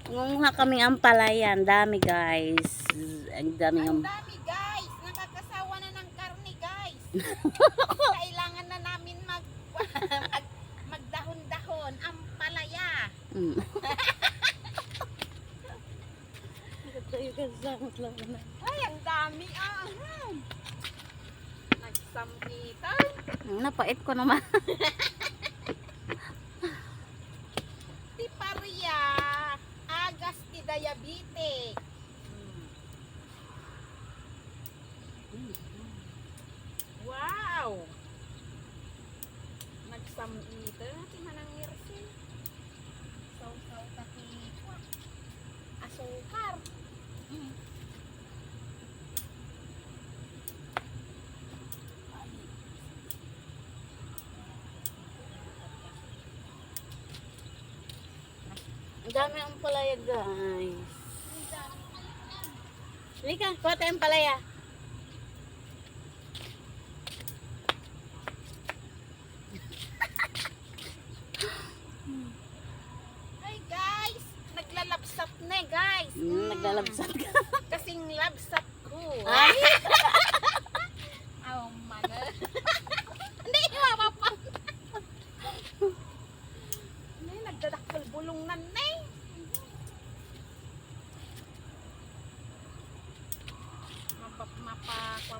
Ngunguha kaming ampalayan. Dami guys. Ang dami Ang ng... dami guys, nakakasawa na ng karne guys. Kailangan na namin magdahon-dahon ang palaya. Mm. Ay, ang dami ah. Nagsampitan. Napait ko naman. Ti Paria, agas ti diabetes. Wow! Nagsampitan ti manang ngirsi. Saw-saw ta ti asukar. Ang dami ang palaya guys. Halika, kuha tayong palaya. Ay guys, naglalabsat na guys. Naglalabsat ka. Kasing labsat ko. Ay! Oh man. Hindi mapapang. Nay nagdadakkel bulong nan nay. Mapa kwa